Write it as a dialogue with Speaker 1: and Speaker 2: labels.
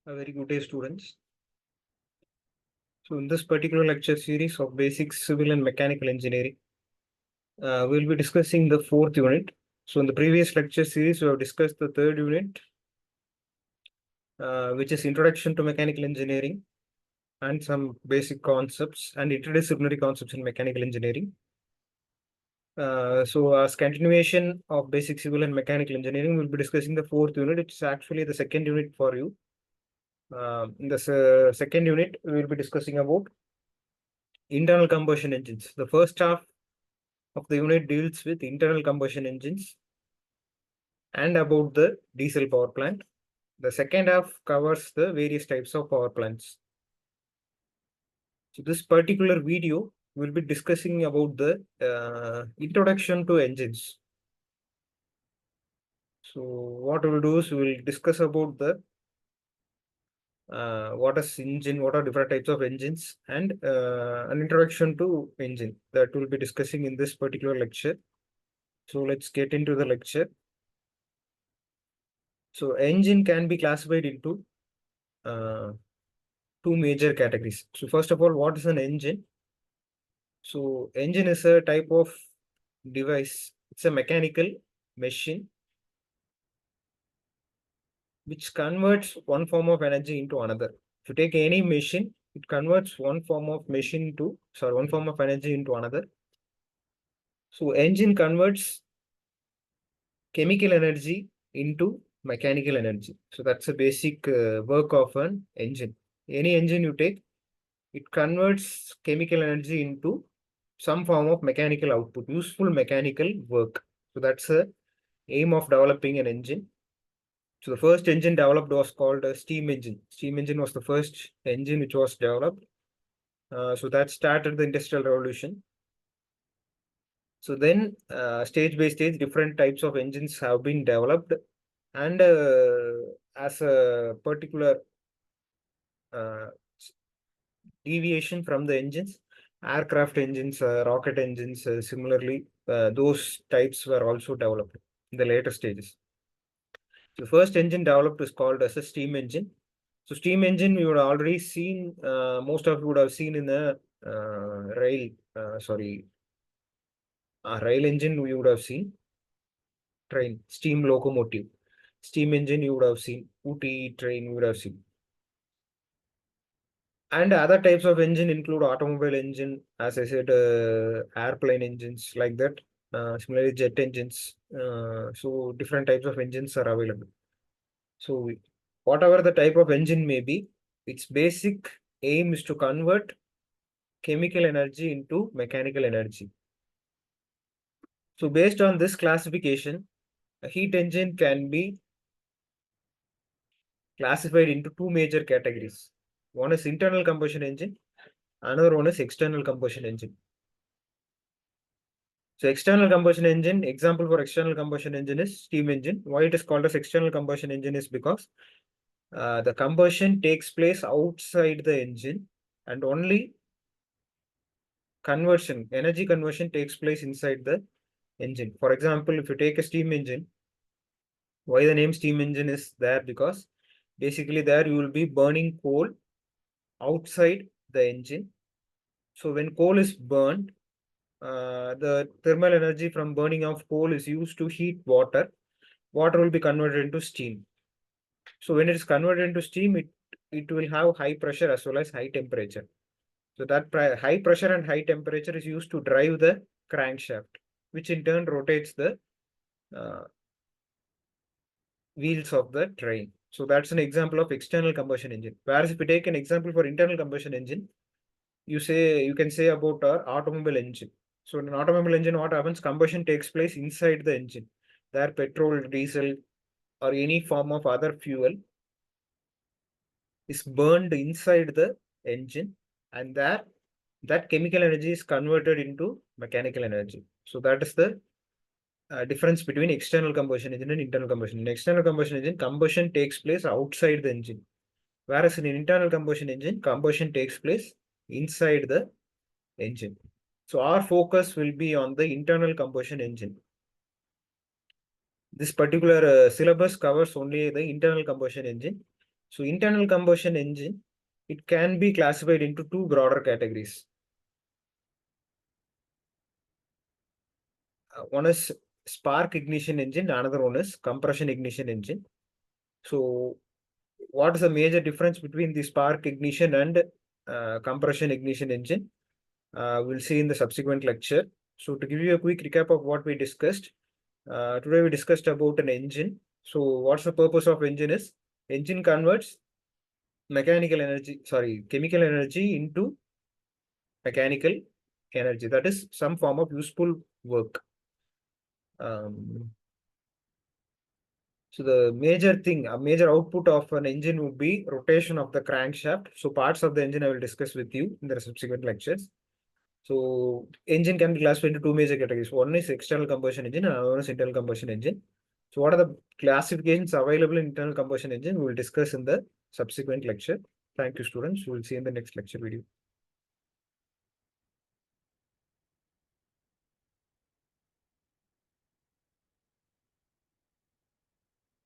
Speaker 1: A very good day, students. So, in this particular lecture series of basic civil and mechanical engineering, we'll be discussing the fourth unit. So, in the previous lecture series, we have discussed the third unit, which is Introduction to Mechanical Engineering and some basic concepts and interdisciplinary concepts in mechanical engineering. So, as continuation of basic civil and mechanical engineering, we'll be discussing the fourth unit. It's actually the second unit for you. In the second unit, we will be discussing about internal combustion engines. The first half of the unit deals with internal combustion engines and about the diesel power plant. The second half covers the various types of power plants. So this particular video will be discussing about the introduction to engines. So what we'll do is we'll discuss about the what is engine, what are different types of engines, and an introduction to engine that we'll be discussing in this particular lecture. So let's get into the lecture. So engine can be classified into two major categories. So first of all, what is an engine? So engine is a type of device. It's a mechanical machine which converts one form of energy into another. If you take any machine, it converts one form of energy into another. So engine converts chemical energy into mechanical energy. So that's a basic work of an engine. Any engine you take, it converts chemical energy into some form of mechanical output, useful mechanical work. So that's the aim of developing an engine. So the first engine developed was called a steam engine. Steam engine was the first engine which was developed. So that started the Industrial Revolution. So then stage by stage, different types of engines have been developed. And as a particular deviation from the engines, aircraft engines, rocket engines, similarly, those types were also developed in the later stages. The first engine developed is called as a steam engine. So steam engine, we would already seen, most of you would have seen in the rail engine we would have seen, train, steam locomotive. Steam engine you would have seen, Ooty train you would have seen. And other types of engine include automobile engine, as I said, airplane engines like that. Similarly, jet engines. So different types of engines are available. So whatever the type of engine may be, its basic aim is to convert chemical energy into mechanical energy. So based on this classification, a heat engine can be classified into two major categories. One is internal combustion engine, another one is external combustion engine. So external combustion engine, example for external combustion engine is steam engine. Why it is called as external combustion engine is because the combustion takes place outside the engine and only energy conversion takes place inside the engine. For example, if you take a steam engine, why the name steam engine is there? Because basically there you will be burning coal outside the engine. So when coal is burned, the thermal energy from burning of coal is used to heat water. Water will be converted into steam. So when it is converted into steam, it will have high pressure as well as high temperature. So that high pressure and high temperature is used to drive the crankshaft, which in turn rotates the wheels of the train. So that's an example of external combustion engine. Whereas if we take an example for internal combustion engine, you can say about our automobile engine. So in an automobile engine, what happens? Combustion takes place inside the engine. There petrol, diesel, or any form of other fuel is burned inside the engine, and that chemical energy is converted into mechanical energy. So that is the difference between external combustion engine and internal combustion. In external combustion engine, combustion takes place outside the engine, whereas in an internal combustion engine, combustion takes place inside the engine. So our focus will be on the internal combustion engine. This particular syllabus covers only the internal combustion engine. So internal combustion engine, it can be classified into two broader categories. One is spark ignition engine, another one is compression ignition engine. So what is the major difference between the spark ignition and compression ignition engine? We'll see in the subsequent lecture. So to give you a quick recap of what we discussed, today we discussed about an engine. So what's the purpose of engine is, engine converts chemical energy into mechanical energy. That is some form of useful work. So the major thing, a major output of an engine would be rotation of the crankshaft. So parts of the engine I will discuss with you in the subsequent lectures. So engine can be classified into two major categories. One is external combustion engine and another one is internal combustion engine. So what are the classifications available in internal combustion engine? We will discuss in the subsequent lecture. Thank you, students. We will see in the next lecture video.